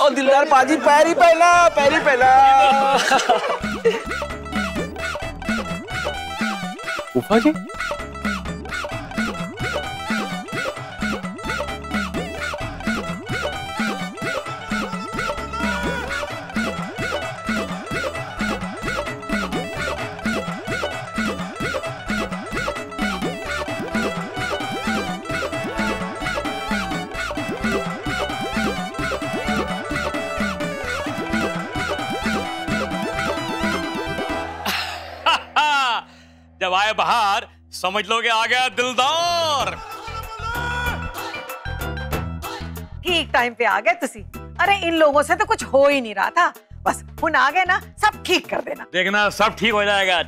ओ दिलदार पाजी पैरी पहला पैरी पहला। फूफा जी जब आए बाहर समझ लोगे आ गया दिलदार। ठीक टाइम पे आ गए तुसी। अरे इन लोगों से तो कुछ हो ही नहीं रहा था, बस हुन आ गए ना, सब ठीक कर देना। देखना सब ठीक हो जाएगा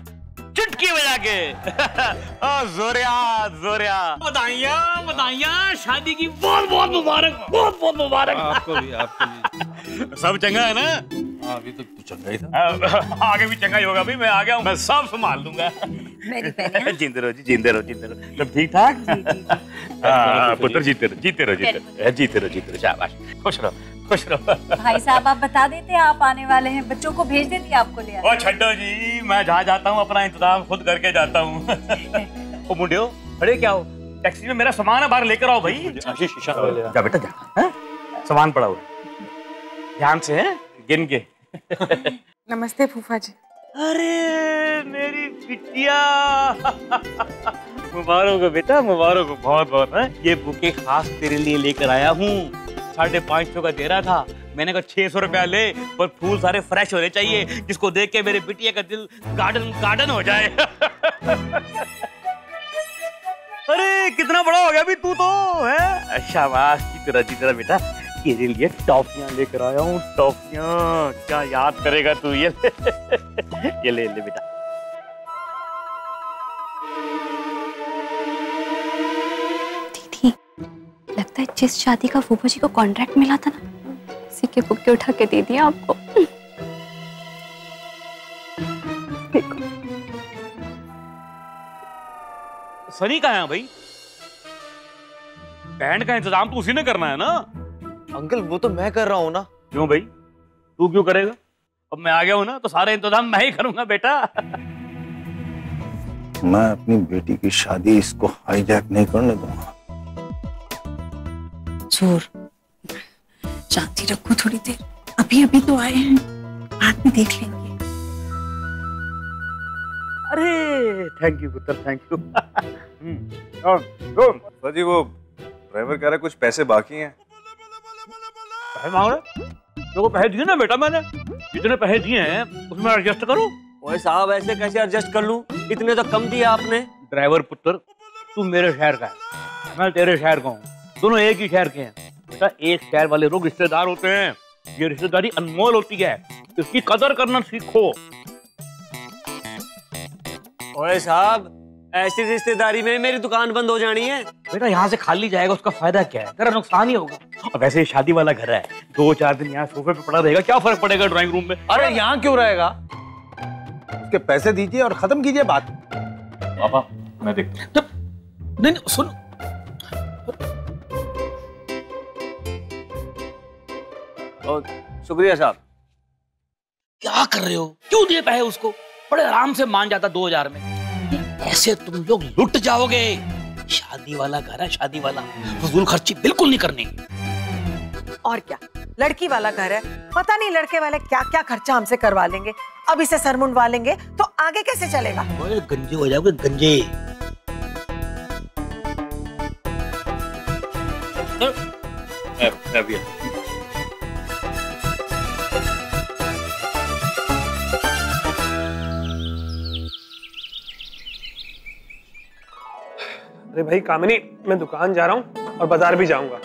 चुटकी बजा के। जोरिया जोरिया बधाइयां बधाइयां, शादी की बहुत बहुत मुबारक, बहुत बहुत मुबारक। आपको भी आपको भी। सब चंगा है ना? अभी तो चंगा ही था। आगे भी चंगा ही होगा। भाई मैं आ गया हूँ, मैं सब संभाल लूंगा। मेरी पहले जीते रहो जी, जीते रहो, जीते रहो। सब ठीक ठाक? पुत्र जीते रहो, जीते रहो, जीते रहो, जीते रहो, जीते रहो। शाबाश, खुश रहो, खुश रहो। भाई साहब आप बता देते आप आने वाले हैं, बच्चों को भेज देती आपको ले। ओ छड्डो जी, मैं जहाँ जाता हूँ अपना इंतजाम खुद करके जाता हूँ। ओ मुंडियो, अरे क्या हो, टैक्सी में मेरा सामान है, बाहर लेकर आओ भाई। जा बेटा जा, सामान पड़ा हुआ, ध्यान से है, गिन के। नमस्ते फूफा जी। अरे मेरी बिटिया, मुबारक हो बेटा, मुबारक हो बहुत बहुत है। ये बुके खास तेरे लिए लेकर आया हूँ। 550 का दे रहा था, मैंने कहा 600 रुपया ले, पर फूल सारे फ्रेश होने चाहिए, जिसको देख के मेरे बिटिया का दिल गार्डन गार्डन हो जाए। अरे कितना बड़ा हो गया अभी तू तो है। शाबाश, की तरह बेटा, तेरे लिए टॉफियां लेकर आया हूँ, टॉफियां। क्या याद करेगा तू, ये ले बेटा। दीदी, लगता है जिस शादी का फूफा जी को कॉन्ट्रैक्ट मिला था ना, उसी के बुके उठा के दे दिया आपको। सनी कहाँ है भाई? बैंड का इंतजाम तो उसी ने करना है ना? अंकल वो तो मैं कर रहा हूँ ना। क्यों भाई, तू क्यों करेगा? अब मैं आ गया हूँ ना, तो सारे इंतजाम मैं ही करूंगा बेटा। मैं अपनी बेटी की शादी इसको हाईजैक नहीं करने दूंगा। जोर शांति रखो थोड़ी देर, अभी अभी तो आए हैं, बाद में देख लेंगे। अरे थैंक यू पुत्र, थैंक यू। जी वो ड्राइवर कह रहा है कुछ पैसे बाकी हैं। पैसे मांग रहे? तो पैसे दिए ना बेटा, मैंने जितने पैसे दिए हैं उसमें एडजस्ट करो। ओए साहब ऐसे कैसे एडजस्ट कर लूं, इतने तो कम दिया आपने। ड्राइवर पुत्र, तू मेरे शहर का है, मैं तेरे शहर का हूँ, दोनों एक ही शहर के हैं बेटा। एक शहर वाले लोग रिश्तेदार होते हैं, ये रिश्तेदारी अनमोल होती है, इसकी कदर करना सीखो। ओए साहब ऐसी रिश्तेदारी में मेरी दुकान बंद हो जानी है। बेटा यहाँ से खाली जाएगा, उसका फायदा क्या है? तेरा नुकसान ही होगा। और वैसे ही शादी वाला घर है, 2-4 दिन यहाँ सोफे पे पड़ा रहेगा, क्या फर्क पड़ेगा ड्राइंग रूम में? अरे यहाँ क्यों रहेगा? उसके पैसे दीजिए और खत्म कीजिए बात। पापा मैं देखता हूँ। नहीं सुन, शुक्रिया साहब। क्या कर रहे हो? क्यों दिए पैसे उसको? बड़े आराम से मान जाता 2000 में। ऐसे तुम लोग लुट जाओगे। शादी वाला घर है, शादी वाला, फजूल खर्ची बिल्कुल नहीं करनी। और क्या, लड़की वाला घर है, पता नहीं लड़के वाले क्या क्या खर्चा हमसे करवा लेंगे। अब इसे सर मुंडवा लेंगे तो आगे कैसे चलेगा? ओए गंजे हो जाओगे, गंजे। अभी अरे भाई कामिनी, मैं दुकान जा रहा हूँ और बाजार भी जाऊंगा।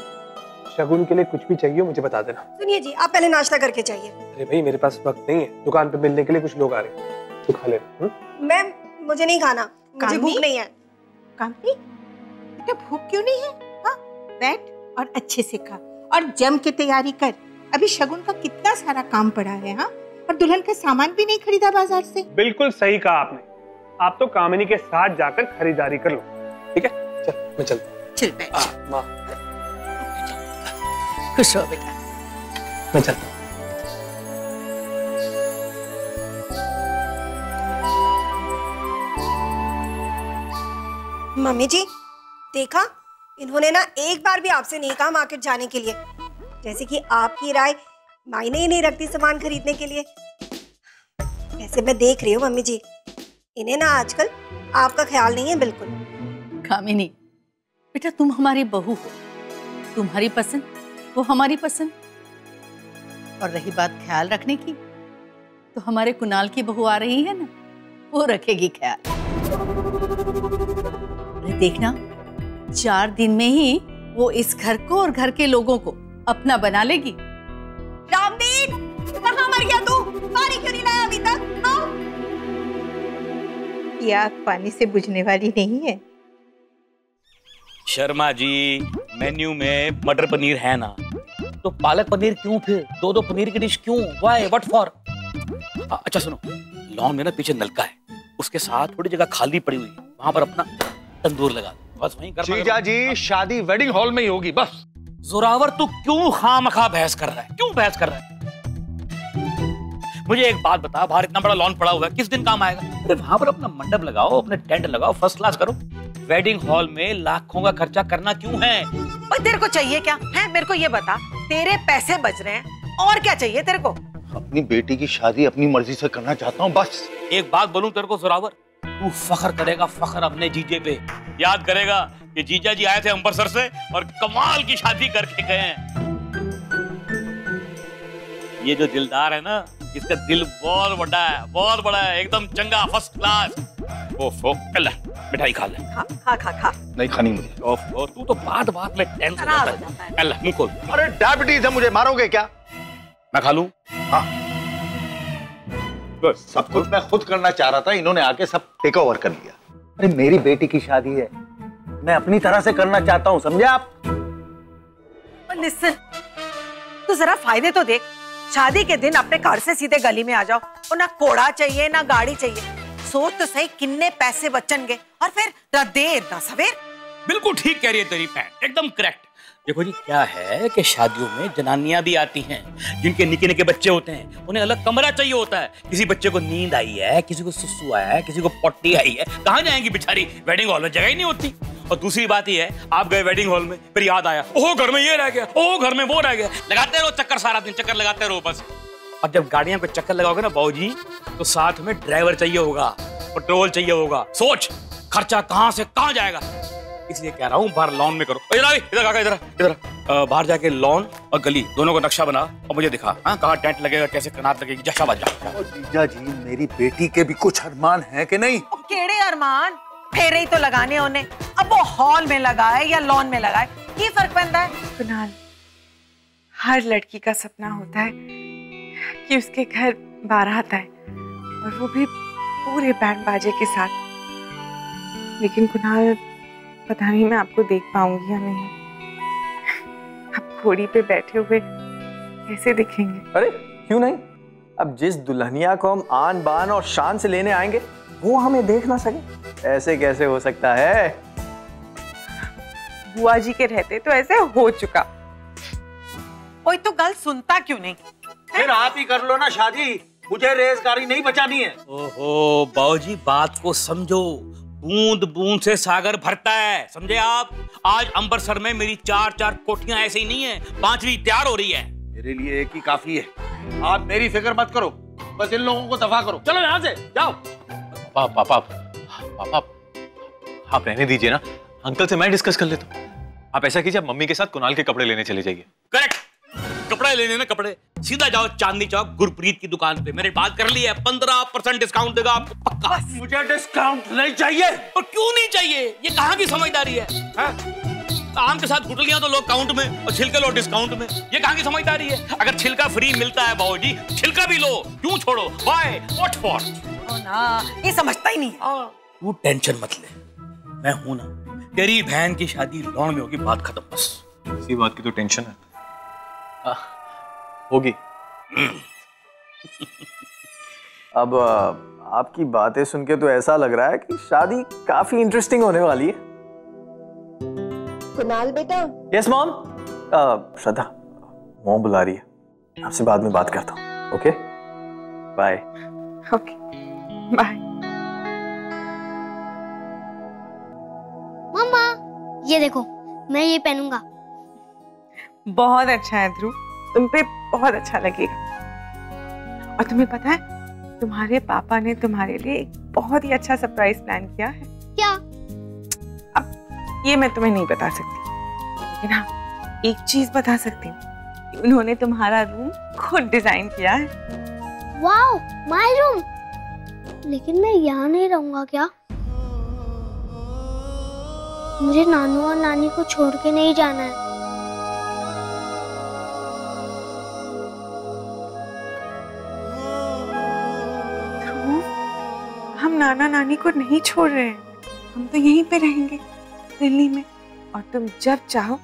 शगुन के लिए कुछ भी चाहिए मुझे बता देना। सुनिए जी, आप पहले नाश्ता करके चाहिए। अरे भाई मेरे पास वक्त नहीं है, दुकान पे मिलने के लिए कुछ लोग आ रहे हैं, तू खा लेना। मैम मुझे नहीं खाना, मुझे भूख नहीं है। कामिनी बेटा भूख क्यों नहीं है? हाँ बैठ और अच्छे से खा और जम के तैयारी कर। अभी शगुन का कितना सारा काम पड़ा है। हाँ, और दुल्हन का सामान भी नहीं खरीदा बाजार से। बिल्कुल सही कहा आपने, आप तो कामिनी के साथ जाकर खरीदारी कर लो। ठीक है, चल मैं चलता हूँ। चल बैठ। माँ खुश हो बेटा। मैं चलता हूँ। मम्मी जी देखा, इन्होंने ना एक बार भी आपसे नहीं कहा मार्केट जाने के लिए, जैसे कि आपकी राय मायने ही नहीं रखती सामान खरीदने के लिए। वैसे मैं देख रही हूँ मम्मी जी, इन्हें ना आजकल आपका ख्याल नहीं है बिल्कुल। कामिनी बेटा, तुम हमारी बहू हो, तुम्हारी पसंद वो हमारी पसंद। और रही बात ख्याल रखने की, तो हमारे कुणाल की बहू आ रही है ना, वो रखेगी ख्याल। देखना 4 दिन में ही वो इस घर को और घर के लोगों को अपना बना लेगी। रामदीन, कहाँ मर गया तू? पानी क्यों नहीं लाया अभी तक? ये आग पानी से बुझने वाली नहीं है। शर्मा जी, मेन्यू में मटर पनीर है ना, तो पालक पनीर क्यों फिर? 2-2 पनीर की डिश क्यों? व्हाई? What for? अच्छा सुनो, लॉन में ना पीछे नलका है, उसके साथ थोड़ी जगह खाली पड़ी हुई है, वहां पर अपना तंदूर लगा दो, बस वहीं करना। जीजा जी, शादी वेडिंग हॉल में ही होगी बस। जोरावर, तू क्यों खामखा बहस कर रहा है? क्यों बहस कर रहा है? मुझे एक बात बता, बाहर इतना बड़ा लॉन पड़ा हुआ है, किस दिन काम आएगा? अरे वहां पर अपना मंडप लगाओ, अपने टेंट लगाओ, फर्स्ट क्लास करो। वेडिंग हॉल में लाखों का खर्चा करना क्यों है? और तेरे को चाहिए क्या है? मेरे को ये बता, तेरे पैसे बच रहे हैं, और क्या चाहिए तेरे को? अपनी बेटी की शादी अपनी मर्जी से करना चाहता हूँ बस। एक बात बोलूं तेरे को जोरावर, तू फख्र करेगा, फख्र अपने जीजे पे। याद करेगा कि जीजा जी आए थे अमृतसर से और कमाल की शादी करके गए हैं। ये जो दिलदार है ना, इसका दिल बहुत बड़ा है, बहुत बड़ा है, एकदम चंगा, फर्स्ट क्लास। ओफो, ले मिठाई खा ले। खा खा खा। नहीं खानी मुझे। ओफो, तू तो बात बात में टेंशन होता है। ले मुंह खोल। अरे डायबिटीज है, मुझे मारोगे क्या? मैं खा लूं? हाँ। बस सब कुछ मैं खुद करना चाह रहा था, इन्होंने आके सब टेक ओवर कर लिया। अरे मेरी बेटी की शादी है, मैं अपनी तरह से करना चाहता हूँ, समझे आप? लिसन, तू जरा फायदे तो देख। शादी के दिन अपने घर से सीधे गली में आ जाओ, और ना घोड़ा चाहिए ना गाड़ी चाहिए। सोच तो सही कितने पैसे बचनगे, और फिर ना देर ना सवेर। बिल्कुल ठीक कह रही है तेरी बहन, एकदम करेक्ट। देखो जी, क्या है कि शादियों में जनानियां भी आती हैं, जिनके निके निके बच्चे होते हैं, उन्हें अलग कमरा चाहिए होता है। किसी बच्चे को नींद आई है, किसी को सुसु आया है, किसी को पट्टी आई है, कहाँ जाएंगी बेचारी? वेडिंग हॉल में जगह ही नहीं होती। और दूसरी बात ही है, आप गए वेडिंग हॉल में, फिर याद आया, ओह घर में ये रह गया, ओह घर में वो रह गया, लगाते रहो चक्कर, सारा दिन चक्कर लगाते रहो बस। और जब गाड़ियां पे चक्कर लगाओगे ना बाबूजी, तो साथ में ड्राइवर चाहिए होगा, पेट्रोल चाहिए होगा। सोच खर्चा कहां से कहां जाएगा। इसलिए कह रहा हूं बाहर लॉन में करो। इधर बाहर जाके लॉन और गली दोनों का नक्शा बना और मुझे दिखा, कहाँ टेंट लगेगा, कैसे कनात लगेगी। जा शाबाश जा। जीजा जी, मेरी बेटी के भी कुछ अरमान है कि नहीं? केड़े अरमान? फेरे ही तो लगाने होने। अब वो हॉल में लगाए या लॉन में लगाए, ये फर्क पड़ता है? कुणाल, हर लड़की का सपना होता है कि उसके घर बारात आए, और वो भी पूरे बैंड बाजे के साथ। लेकिन कुणाल, पता नहीं मैं आपको देख पाऊंगी या नहीं। आप घोड़ी पे बैठे हुए कैसे दिखेंगे? अरे क्यों नहीं, अब जिस दुल्हनिया को हम आन बान और शान से लेने आएंगे, वो हमें देख ना सके, ऐसे कैसे हो सकता है? बुआ जी के रहते तो ऐसे हो चुका। कोई तो गल सुनता क्यों नहीं? फिर आप ही कर लो ना शादी, मुझे रेज़गारी नहीं बचानी है। ओहो बाबूजी, बात को समझो, बूंद बूंद से सागर भरता है, समझे आप? आज अमृतसर में मेरी 4-4 कोठियां ऐसे ही नहीं है, 5वीं तैयार हो रही है। मेरे लिए एक ही काफी है, आप मेरी फिक्र मत करो, बस इन लोगों को दफा करो। चलो यहाँ से जाओ। पापा आप रहने दीजिए ना, अंकल से मैं डिस्कस कर लेता हूँ। आप ऐसा कीजिए, आप मम्मी के साथ कुणाल के कपड़े लेने चले जाइए। करेक्ट, कपड़े लेने ना, कपड़े सीधा जाओ चांदनी चौक गुरप्रीत की दुकान पे, मैंने बात कर ली है, 15% डिस्काउंट देगा आपको पक्का। मुझे डिस्काउंट नहीं चाहिए। और क्यों नहीं चाहिए? ये कहाँ की समझदारी है? आम के साथ गुटलियां तो लोग काउंट में और छिलके लो डिस्काउंट में, ये कहाँ की समझदारी है? अगर छिलका फ्री मिलता है बाबूजी, छिलका भी लो, क्यों छोड़ो? व्हाई? What for? ना, ये समझता ही नहीं। तू टेंशन मत ले, मैं हूं ना। तेरी बहन की शादी लॉन में होगी, बात खत्म बस। इसी बात की तो टेंशन है। होगी। अब आपकी बातें सुन के तो ऐसा लग रहा है कि शादी काफी इंटरेस्टिंग होने वाली है। कुणाल बेटा। Yes mom. श्रद्धा, मॉम बुला रही है। आपसे बाद में बात करता हूँ। Okay bye. Okay bye. मम्मा ये देखो, मैं ये पहनूंगा। बहुत अच्छा है ध्रुव, तुम पे बहुत अच्छा लगेगा। और तुम्हें पता है तुम्हारे पापा ने तुम्हारे लिए एक बहुत ही अच्छा सरप्राइज प्लान किया है। क्या? अब ये मैं तुम्हें नहीं बता सकती, लेकिन हाँ एक चीज बता सकती हूँ, उन्होंने तुम्हारा रूम खुद डिजाइन किया है। Wow, my room. लेकिन मैं यहाँ नहीं रहूंगा क्या? मुझे नानू और नानी को छोड़ के नहीं जाना है। हम नाना नानी को नहीं छोड़ रहे हैं, हम तो यहीं पे रहेंगे दिल्ली में, और तुम जब चाहो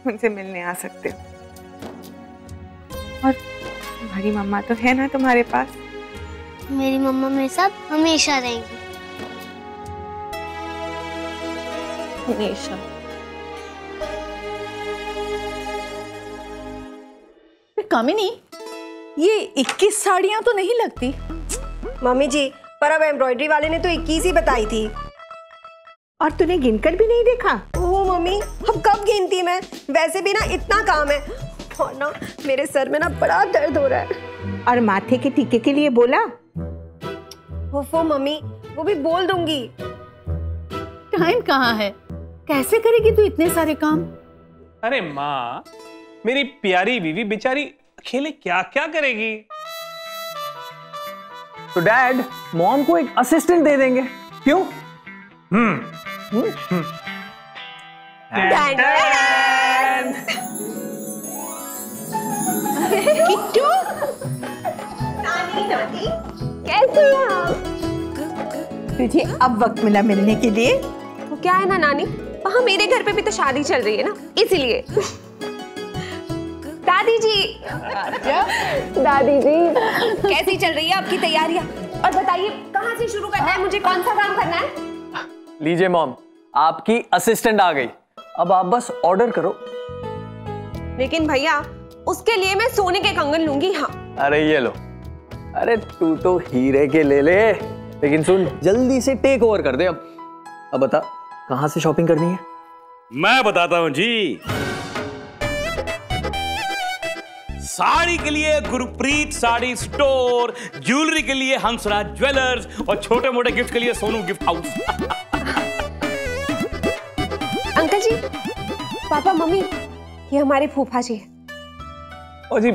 उनसे मिलने आ सकते हो। और तुम्हारी मम्मा तो है ना तुम्हारे पास। मेरी मम्मा मेरे साथ हमेशा रहेंगी। हमेशा। कामिनी, ये 21 साड़ियां तो नहीं लगती। मम्मी जी, पर अब एम्ब्रॉयडरी वाले ने तो 21 ही बताई थी। और तूने गिनकर भी नहीं देखा? ओह मम्मी, अब कब गिनती मैं, वैसे भी ना इतना काम है, और ना मेरे सर में ना बड़ा दर्द हो रहा है। और माथे के टीके के लिए बोला? ओफो मम्मी, वो भी बोल दूंगी। टाइम कहाँ है, कैसे करेगी तू इतने सारे काम? अरे माँ, मेरी प्यारी बीवी बेचारी अकेले क्या क्या करेगी। तो डैड, मॉम को एक असिस्टेंट दे देंगे, क्यों? किट्टू, नानी कैसे हैं आप? तुझे अब वक्त मिला मिलने के लिए। वो क्या है ना नानी, वहाँ मेरे घर पे भी तो शादी चल रही है ना, इसीलिए। दादी जी, दादी जी, कैसी चल रही है आपकी तैयारियां? और बताइए कहाँ से शुरू करना है, मुझे कौन सा काम करना है? लीजिए मॉम, आपकी असिस्टेंट आ गई, अब आप बस ऑर्डर करो। लेकिन भैया, उसके लिए मैं सोने के कंगन लूंगी। हाँ। अरे ये लो, अरे तू तो हीरे के ले ले, लेकिन सुन जल्दी से टेक ओवर कर दे। अब बता कहाँ से शॉपिंग करनी है? मैं बताता हूँ जी। साड़ी के लिए गुरप्रीत साड़ी स्टोर, ज्वेलरी के लिए हंसराज ज्वेलर्स, और छोटे मोटे गिफ्ट के लिए सोनू गिफ्ट हाउस। अंकल जी, पापा मम्मी, ये हमारे फूफा जी हैं। ओ जी,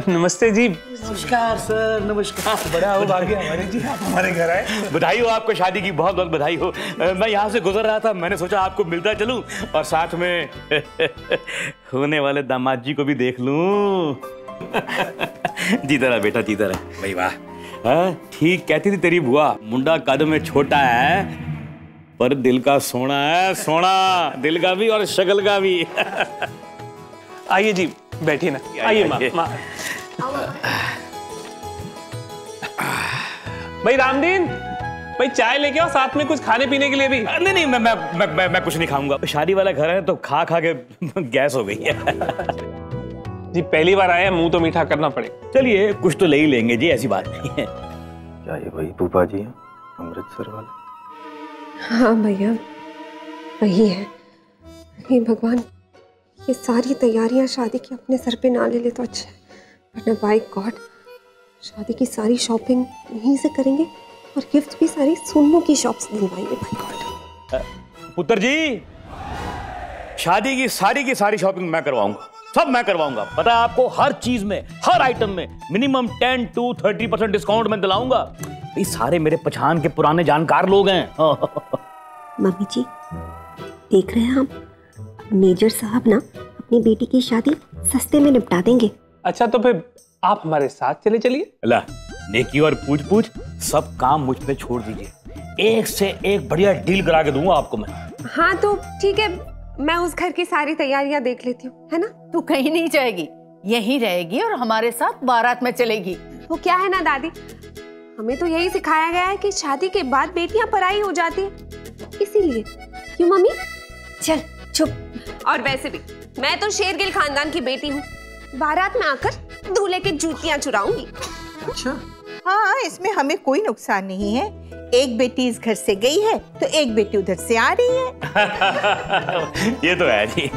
नमस्ते जी। नमस्कार सर, नमस्कार। बड़ा हो भाग्य हमारे जी, आप हमारे घर आए। बधाई हो आपको, शादी की बहुत बहुत बधाई हो। मैं यहाँ से गुजर रहा था, मैंने सोचा आपको मिलता चलूं और साथ में होने वाले दामाद जी को भी देख लूं। जीता रहा बेटा, जीता रहा। भाई वाह, ठीक कहती थी तेरी बुआ, मुंडा कद में छोटा है पर दिल का सोना है, सोना दिल का भी और शक्ल का भी। आइए जी, बैठिए ना। आइए माँ। भाई रामदीन, भाई चाय लेके आओ, साथ में कुछ खाने पीने के लिए भी। नहीं, मैं कुछ नहीं खाऊंगा। शादी वाला घर है तो खा खा के गैस हो गई है। जी पहली बार आया, मुंह तो मीठा करना पड़े। चलिए कुछ तो ले ही लेंगे जी, ऐसी बात नहीं है। क्या ये वही फूफा जी हैं, अमृतसर वाले? हाँ भैया, वही है। हे भगवान, ये सारी तैयारियां शादी की अपने सर पे ना ले ले तो अच्छा है, वरना बाय गॉड शादी की सारी शॉपिंग यहीं से करेंगे और गिफ्ट भी सारी सोनू की शॉप से दिलवाएंगे। Bye God. पुत्र जी, शादी की सारी शॉपिंग मैं करवाऊंगा, सब मैं करवाऊंगा। पता है आपको, हर चीज में, हर आइटम में मिनिमम 10 to 30% डिस्काउंट मैं दिलाऊंगा। ये सारे मेरे पहचान के पुराने जानकार लोग हैं। मम्मी जी, देख रहे हैं हम, मेजर साहब ना अपनी बेटी की शादी सस्ते में निपटा देंगे। अच्छा तो फिर आप हमारे साथ चले चलिए। अल्लाह, नेकी और पूछ सब काम मुझ पे छोड़ दीजिए, एक से एक बढ़िया डील करा के दूंगा आपको मैं। हाँ तो ठीक है, मैं उस घर की सारी तैयारियां देख लेती हूँ, है ना? तू कहीं नहीं जाएगी, यहीं रहेगी और हमारे साथ बारात में चलेगी। वो क्या है ना दादी, हमें तो यही सिखाया गया है कि शादी के बाद बेटियां पराई हो जाती हैं, इसीलिए। क्यों मम्मी? चल चुप। और वैसे भी मैं तो शेरगिल खानदान की बेटी हूँ, बारात में आकर दूल्हे की जूतियां चुराऊंगी। अच्छा हाँ, इसमें हमें कोई नुकसान नहीं है। एक बेटी इस घर से गई है तो एक बेटी उधर से आ रही है। ये तो है जी।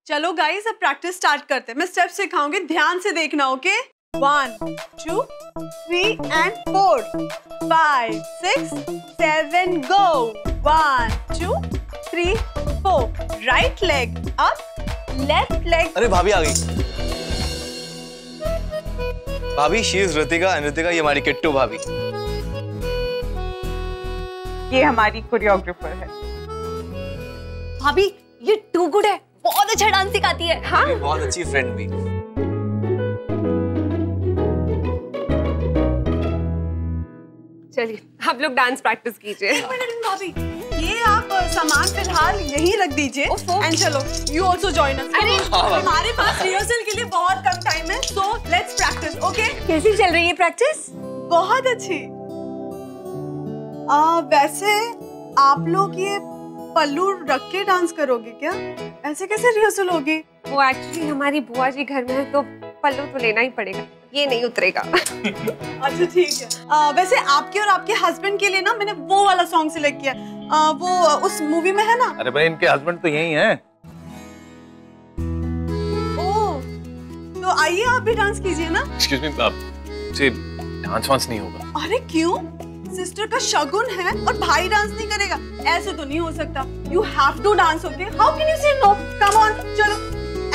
चलो गाइस, अब प्रैक्टिस स्टार्ट करते हैं। मैं स्टेप सिखाऊंगी, ध्यान से देखना। Okay, 1 2 3 and 4 5 6 7 go। 1 2 3 4 right leg up, left leg. अरे भाभी आ गई। भाभी she is Ritika and Ritika ये हमारी किट्टू भाभी। ये हमारी कोरियोग्राफर है। भाभी ये टू गुड है, बहुत अच्छा डांस सिखाती है। हाँ बहुत अच्छी फ्रेंड भी। चलिए आप लोग डांस प्रैक्टिस कीजिए। एक मिनट भाभी, ये आप सामान फिलहाल यहीं रख दीजिए एंड चलो यू ऑल्सो जॉइन अस। हमारे पास रिहर्सल के लिए बहुत कम टाइम है, सो लेट्स प्रैक्टिस। ओके, कैसी चल रही है प्रैक्टिस? बहुत अच्छी। वैसे आप लोग ये पल्लू रख के डांस करोगे क्या? ऐसे कैसे रिहर्सल होगी? वो एक्चुअली हमारी बुआ जी घर में है तो पल्लू तो लेना ही पड़ेगा, ये नहीं उतरेगा। अच्छा ठीक है। वैसे आपके और आपके हस्बैंड के लिए ना मैंने वो वाला सॉन्ग सिलेक्ट किया, वो उस मूवी में है ना। अरे भाई इनके हस्बैंड तो यही हैं। ओह, तो आइए आप भी डांस कीजिए ना। एक्सक्यूज मी, से डांस वांस नहीं होगा। अरे क्यों? सिस्टर का शगुन है और भाई डांस नहीं करेगा, ऐसे तो नहीं हो सकता। You have to dance. Okay, how can you say no? Come on, चलो।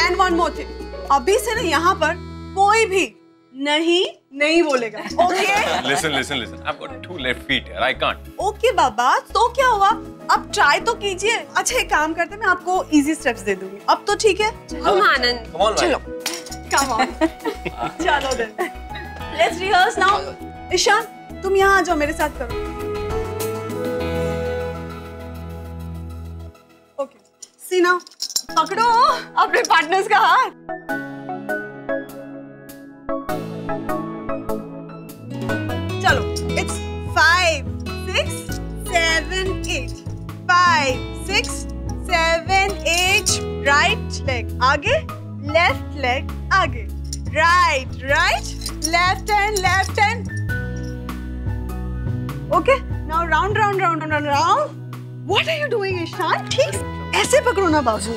एंड वन मोर थिंग, अभी से ना यहाँ पर कोई भी नहीं बोलेगा। Okay? Listen, I've got 2 left feet here. I can't. Okay बाबा, तो क्या हुआ? अब ट्राई तो कीजिए। अच्छा एक काम करते हैं, मैं आपको इजी स्टेप्स दे दूंगी। अब तो ठीक है? आनंद, चलो, कम ऑन। चलो then, let's rehearse now. Ishaan, तुम यहाँ आ जाओ, मेरे साथ करो। ओके, सीना पकड़ो अपने पार्टनर्स का हाथ। चलो, इट्स 5 6 7 8 5 6 7 8। राइट लेग आगे, लेफ्ट लेग आगे, right left hand. Okay, now round. What are you doing Ishaan? ठीक ऐसे पकड़ो ना बाबू।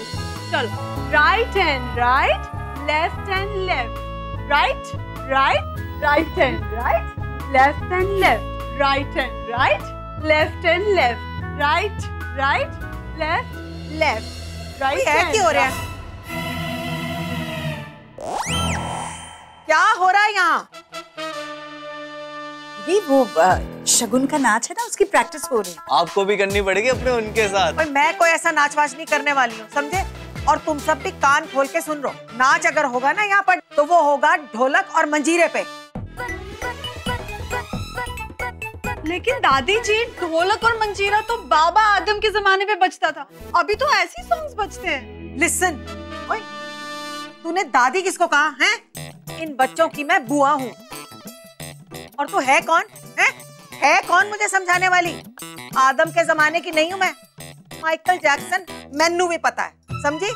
चलो, right hand right, left hand left, right hand right, left hand left, right hand right, left hand left, right left, right. क्या हो रहा है? क्या हो रहा है यहाँ? वो शगुन का नाच है ना, उसकी प्रैक्टिस हो रही है। आपको भी करनी पड़ेगी अपने उनके साथ। मैं कोई ऐसा नाच वाच नहीं करने वाली हूँ, समझे? और तुम सब भी कान खोल के सुन लो। नाच अगर होगा ना यहाँ पर तो वो होगा ढोलक और मंजीरे पे। लेकिन दादी जी, ढोलक और मंजीरा तो बाबा आदम के जमाने में बजता था, अभी तो ऐसे ही सॉन्ग्स बजते हैं। लिसन, ओए, तूने दादी किसको कहा है? इन बच्चों की मैं बुआ हूँ। और तू है कौन? है कौन मुझे समझाने वाली? आदम के जमाने की नहीं हूँ मैं, माइकल जैक्सन मैनू भी पता है, समझी?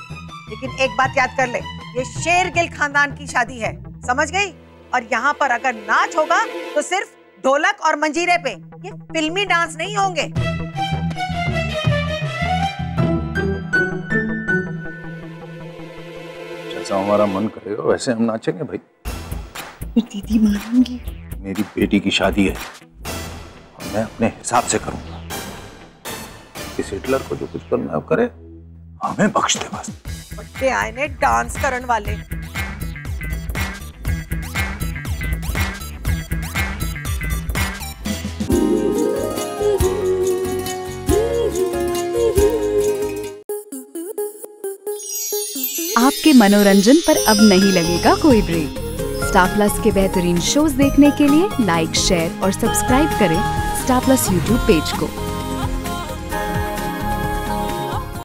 लेकिन एक बात याद कर ले, ये शेरगिल खानदान की शादी है, समझ गई? और यहाँ पर अगर नाच होगा तो सिर्फ ढोलक और मंजीरे पे, ये फिल्मी डांस नहीं होंगे। जैसा हमारा मन करेगा वैसे हम नाचेंगे भाई। दीदी मानेंगी? मेरी बेटी की शादी है और मैं अपने हिसाब से करूंगा। इस हिटलर को जो कुछ करना है करे, हमें बख्श दे बस। बच्चे आए ने डांस करने वाले। आपके मनोरंजन पर अब नहीं लगेगा कोई ब्रेक। स्टार प्लस के बेहतरीन शोज देखने के लिए लाइक, शेयर और सब्सक्राइब करें स्टार प्लस यूट्यूब पेज को।